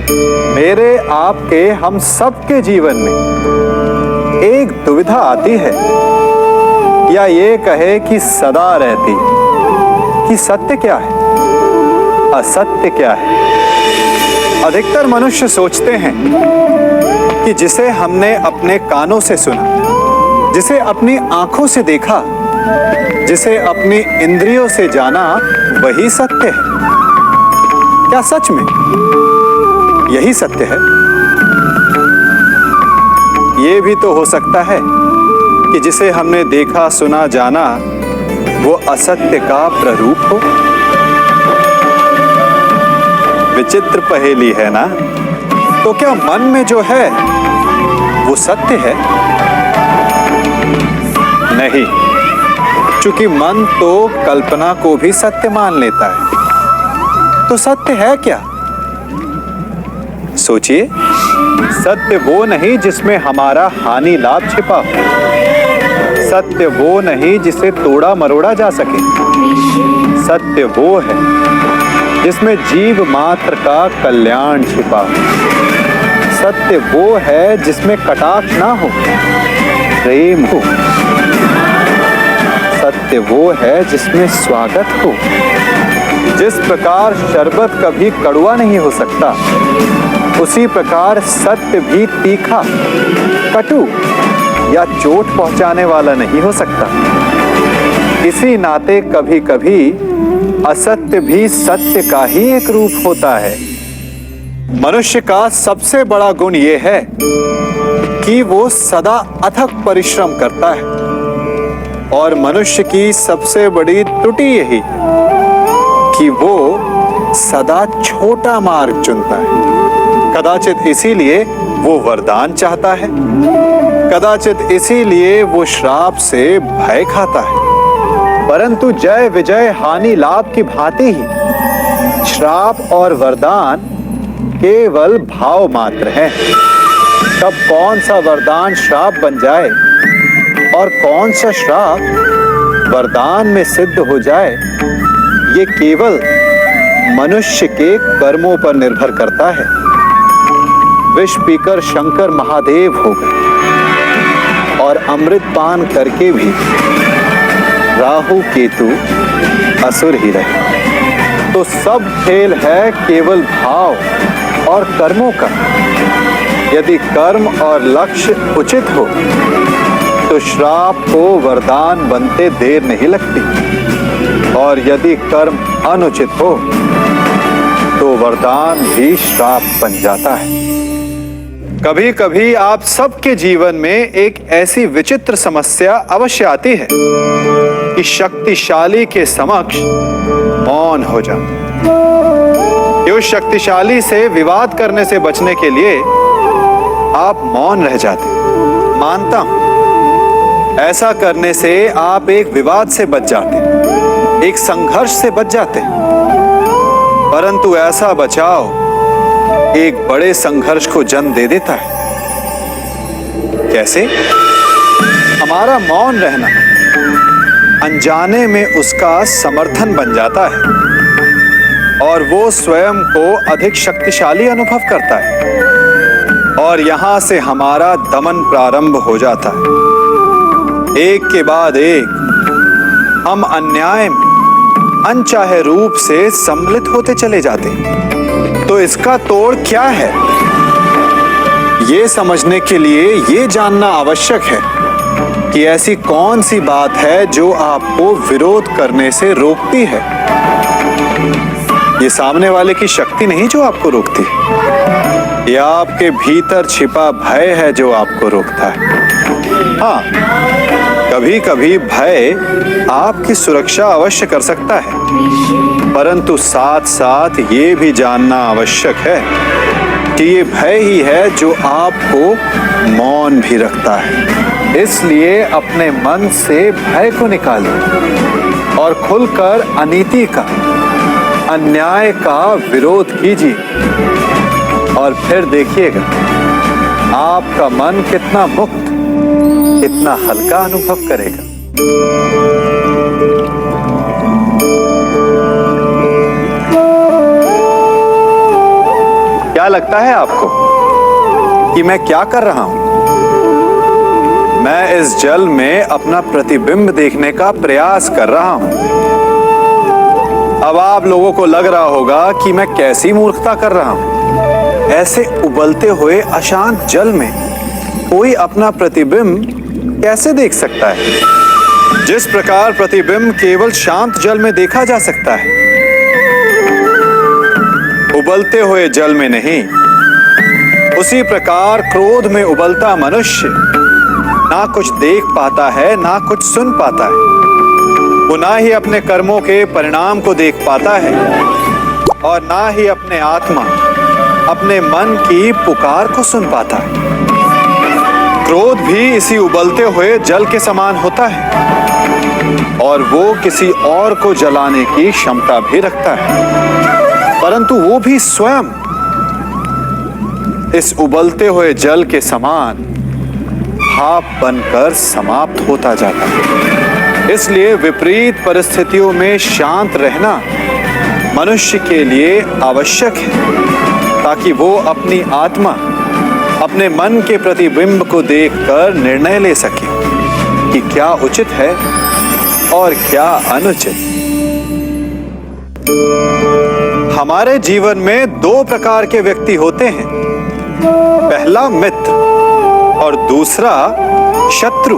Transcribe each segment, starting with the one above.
मेरे, आपके, हम सबके जीवन में एक दुविधा आती है, या ये कहे कि सदा रहती, कि सत्य क्या है, असत्य क्या है। अधिकतर मनुष्य सोचते हैं कि जिसे हमने अपने कानों से सुना, जिसे अपनी आंखों से देखा, जिसे अपनी इंद्रियों से जाना, वही सत्य है। क्या सच में यही सत्य है? ये भी तो हो सकता है कि जिसे हमने देखा, सुना, जाना, वो असत्य का प्ररूप हो। विचित्र पहेली है ना? तो क्या मन में जो है वो सत्य है? नहीं, क्योंकि मन तो कल्पना को भी सत्य मान लेता है। तो सत्य है क्या? सोचिए, सत्य वो नहीं जिसमें हमारा हानि लाभ छिपा हो। सत्य वो नहीं जिसे तोड़ा मरोड़ा जा सके। सत्य वो है जिसमें जीव मात्र का कल्याण छिपा हो। सत्य वो है जिसमें कटाक्ष ना हो, प्रेम हो। सत्य वो है जिसमें स्वागत हो। जिस प्रकार शरबत कभी कड़वा नहीं हो सकता, उसी प्रकार सत्य भी तीखा, कटु या चोट पहुंचाने वाला नहीं हो सकता। इसी नाते कभी कभी असत्य भी सत्य का ही एक रूप होता है। मनुष्य का सबसे बड़ा गुण यह है कि वो सदा अथक परिश्रम करता है, और मनुष्य की सबसे बड़ी त्रुटि यही कि वो सदा छोटा मार्ग चुनता है। कदाचित इसीलिए वो वरदान चाहता है, कदाचित इसीलिए वो श्राप से भय खाता है। परंतु जय विजय हानि लाभ की भांति ही श्राप और वरदान केवल भाव मात्र हैं। तब कौन सा वरदान श्राप बन जाए और कौन सा श्राप वरदान में सिद्ध हो जाए, ये केवल मनुष्य के कर्मों पर निर्भर करता है। विष पीकर शंकर महादेव हो गए और अमृत पान करके भी राहु केतु असुर ही रहे। तो सब खेल है केवल भाव और कर्मों का। यदि कर्म और लक्ष्य उचित हो तो श्राप को वरदान बनते देर नहीं लगती, और यदि कर्म अनुचित हो तो वरदान भी श्राप बन जाता है। कभी कभी आप सबके जीवन में एक ऐसी विचित्र समस्या अवश्य आती है कि शक्तिशाली के समक्ष मौन हो जाओ। उस शक्तिशाली से विवाद करने से बचने के लिए आप मौन रह जाते। मानता हूं, ऐसा करने से आप एक विवाद से बच जाते, एक संघर्ष से बच जाते। परंतु ऐसा बचाव एक बड़े संघर्ष को जन्म दे देता है। कैसे? हमारा मौन रहना अनजाने में उसका समर्थन बन जाता है, और वो स्वयं को अधिक शक्तिशाली अनुभव करता है, और यहां से हमारा दमन प्रारंभ हो जाता है। एक के बाद एक हम अन्याय में अनचाहे रूप से सम्मिलित होते चले जाते हैं। तो इसका तोड़ क्या है? ये समझने के लिए ये जानना आवश्यक है कि ऐसी कौन सी बात है जो आपको विरोध करने से रोकती है। ये सामने वाले की शक्ति नहीं जो आपको रोकती है, या आपके भीतर छिपा भय है जो आपको रोकता है। हाँ, कभी कभी भय आपकी सुरक्षा अवश्य कर सकता है, परंतु साथ साथ ये भी जानना आवश्यक है कि ये भय ही है जो आपको मौन भी रखता है। इसलिए अपने मन से भय को निकालिए और खुलकर अनीति का, अन्याय का विरोध कीजिए, और फिर देखिएगा आपका मन कितना मुक्त, कितना हल्का अनुभव करेगा। क्या लगता है आपको कि मैं क्या कर रहा हूं? मैं इस जल में अपना प्रतिबिंब देखने का प्रयास कर रहा हूं। अब आप लोगों को लग रहा होगा कि मैं कैसी मूर्खता कर रहा हूं। ऐसे उबलते हुए अशांत जल में कोई अपना प्रतिबिंब कैसे देख सकता है? जिस प्रकार प्रतिबिंब केवल शांत जल में देखा जा सकता है, उबलते हुए जल में नहीं, उसी प्रकार क्रोध में उबलता मनुष्य ना कुछ देख पाता है, ना कुछ सुन पाता है। वो ना ही अपने कर्मों के परिणाम को देख पाता है और ना ही अपने आत्मा, अपने मन की पुकार को सुन पाता है। क्रोध भी इसी उबलते हुए जल के समान होता है और वो किसी और को जलाने की क्षमता भी रखता है, परंतु वो भी स्वयं इस उबलते हुए जल के समान भाप बनकर समाप्त होता जाता है। इसलिए विपरीत परिस्थितियों में शांत रहना मनुष्य के लिए आवश्यक है, ताकि वो अपनी आत्मा, अपने मन के प्रतिबिंब को देखकर निर्णय ले सके कि क्या उचित है और क्या अनुचित। हमारे जीवन में दो प्रकार के व्यक्ति होते हैं, पहला मित्र और दूसरा शत्रु।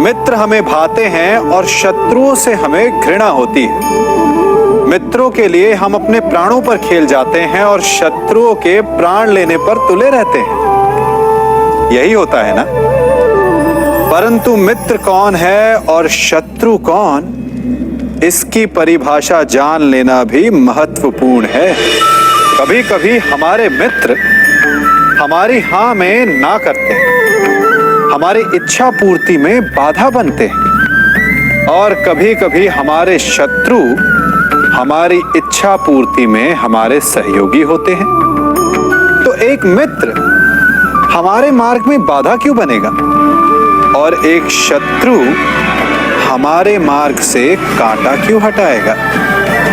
मित्र हमें भाते हैं और शत्रुओं से हमें घृणा होती है। मित्रों के लिए हम अपने प्राणों पर खेल जाते हैं और शत्रुओं के प्राण लेने पर तुले रहते हैं। यही होता है ना? परंतु मित्र कौन है और शत्रु कौन, इसकी परिभाषा जान लेना भी महत्वपूर्ण है। कभी कभी हमारे मित्र हमारी हां में ना करते हैं, हमारी इच्छा पूर्ति में बाधा बनते हैं, और कभी कभी हमारे शत्रु हमारी इच्छा पूर्ति में हमारे सहयोगी होते हैं। तो एक मित्र हमारे मार्ग में बाधा क्यों बनेगा और एक शत्रु हमारे मार्ग से कांटा क्यों हटाएगा?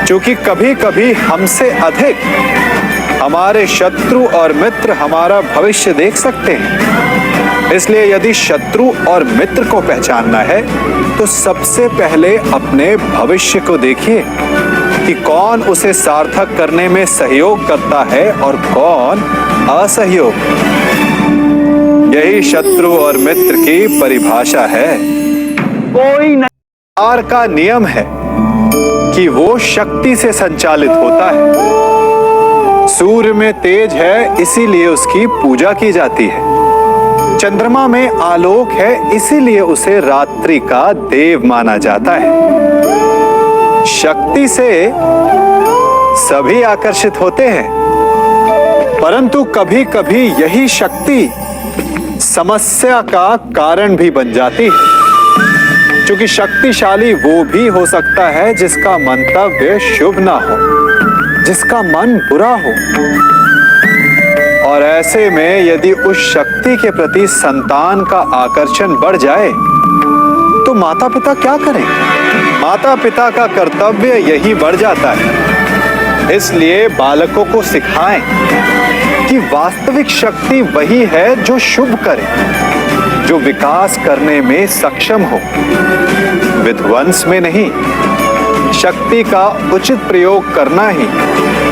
क्योंकि कभी कभी हमसे अधिक हमारे शत्रु और मित्र हमारा भविष्य देख सकते हैं। इसलिए यदि शत्रु और मित्र को पहचानना है तो सबसे पहले अपने भविष्य को देखिए कि कौन उसे सार्थक करने में सहयोग करता है और कौन असहयोग। यही शत्रु और मित्र की परिभाषा है। कोई कार का नियम है कि वो शक्ति से संचालित होता है। सूर्य में तेज है इसीलिए उसकी पूजा की जाती है। चंद्रमा में आलोक है इसीलिए उसे रात्रि का देव माना जाता है। शक्ति से सभी आकर्षित होते हैं, परंतु कभी कभी यही शक्ति समस्या का कारण भी बन जाती है, क्योंकि शक्तिशाली वो भी हो सकता है जिसका मंतव्य शुभ ना हो, जिसका मन बुरा हो। और ऐसे में यदि उस शक्ति के प्रति संतान का आकर्षण बढ़ जाए तो माता पिता क्या करें? माता पिता का कर्तव्य यही बढ़ जाता है। इसलिए बालकों को सिखाएं कि वास्तविक शक्ति वही है जो शुभ करे, जो विकास करने में सक्षम हो, विध्वंस में नहीं। शक्ति का उचित प्रयोग करना ही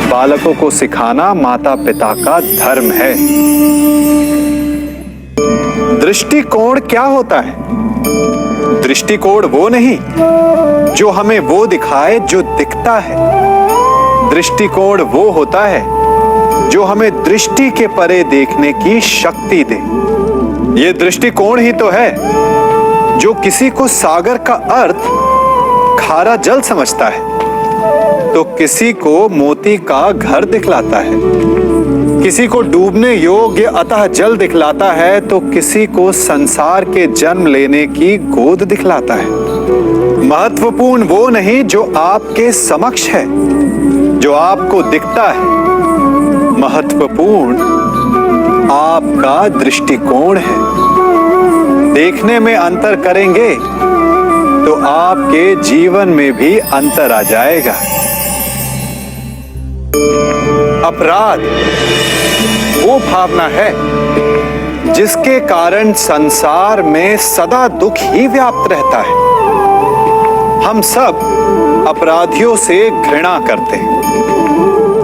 बालकों को सिखाना माता पिता का धर्म है। दृष्टिकोण क्या होता है? दृष्टिकोण वो नहीं जो हमें वो दिखाए जो दिखता है। दृष्टिकोण वो होता है जो हमें दृष्टि के परे देखने की शक्ति दे। ये दृष्टिकोण ही तो है जो किसी को सागर का अर्थ खारा जल समझता है तो किसी को मोती का घर दिखलाता है, किसी को डूबने योग्य अतः जल दिखलाता है तो किसी को संसार के जन्म लेने की गोद दिखलाता है। महत्वपूर्ण वो नहीं जो आपके समक्ष है, जो आपको दिखता है। महत्वपूर्ण आपका दृष्टिकोण है। देखने में अंतर करेंगे तो आपके जीवन में भी अंतर आ जाएगा। अपराध वो भावना है जिसके कारण संसार में सदा दुख ही व्याप्त रहता है। हम सब अपराधियों से घृणा करते हैं,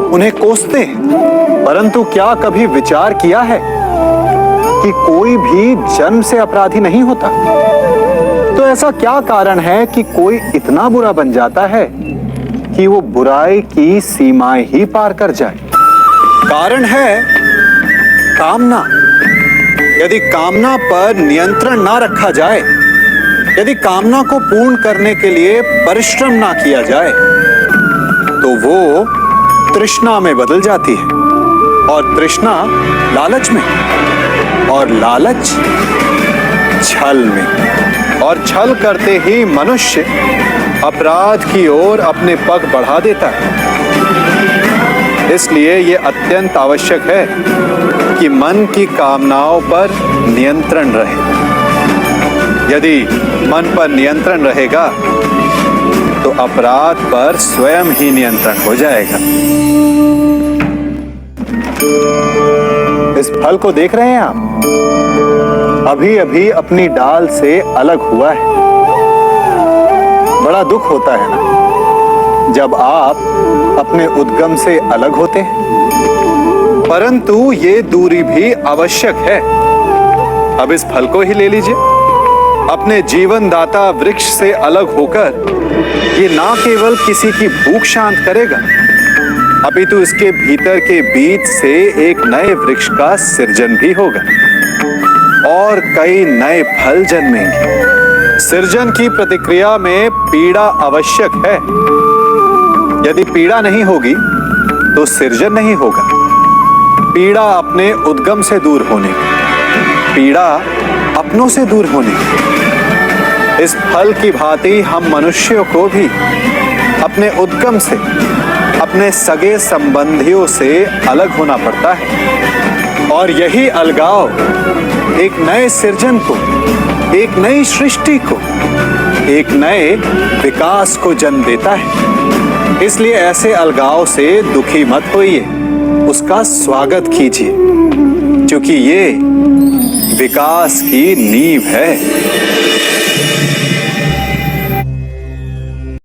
उन्हें कोसते हैं, परंतु क्या कभी विचार किया है कि कोई भी जन्म से अपराधी नहीं होता? तो ऐसा क्या कारण है कि कोई इतना बुरा बन जाता है कि वो बुराई की सीमाएं ही पार कर जाए? कारण है कामना। यदि कामना पर नियंत्रण ना रखा जाए, यदि कामना को पूर्ण करने के लिए परिश्रम ना किया जाए, तो वो तृष्णा में बदल जाती है, और तृष्णा लालच में, और लालच छल में, और छल करते ही मनुष्य अपराध की ओर अपने पग बढ़ा देता है। इसलिए यह अत्यंत आवश्यक है कि मन की कामनाओं पर नियंत्रण रहे। यदि मन पर नियंत्रण रहेगा तो अपराध पर स्वयं ही नियंत्रण हो जाएगा। इस फल को देख रहे हैं आप? अभी अभी अपनी डाल से अलग हुआ है। बड़ा दुख होता है ना जब आप अपने उद्गम से अलग होते हैं, परंतु ये दूरी भी आवश्यक है। अब इस फल को ही ले लीजिए। अपने जीवनदाता वृक्ष से अलग होकर ये ना केवल किसी की भूख शांत करेगा, अपितु इसके भीतर के बीज से एक नए वृक्ष का सृजन भी होगा और कई नए फल जन्मेंगे। सृजन की प्रतिक्रिया में पीड़ा आवश्यक है। यदि पीड़ा नहीं होगी तो सृजन नहीं होगा। पीड़ा अपने उद्गम से दूर होने, पीड़ा अपनों से दूर होने। इस फल की भांति हम मनुष्यों को भी अपने उद्गम से, अपने सगे संबंधियों से अलग होना पड़ता है, और यही अलगाव एक नए सृजन को, एक नई सृष्टि को, एक नए विकास को जन्म देता है। इसलिए ऐसे अलगाव से दुखी मत होइए, उसका स्वागत कीजिए, क्योंकि ये विकास की नींव है।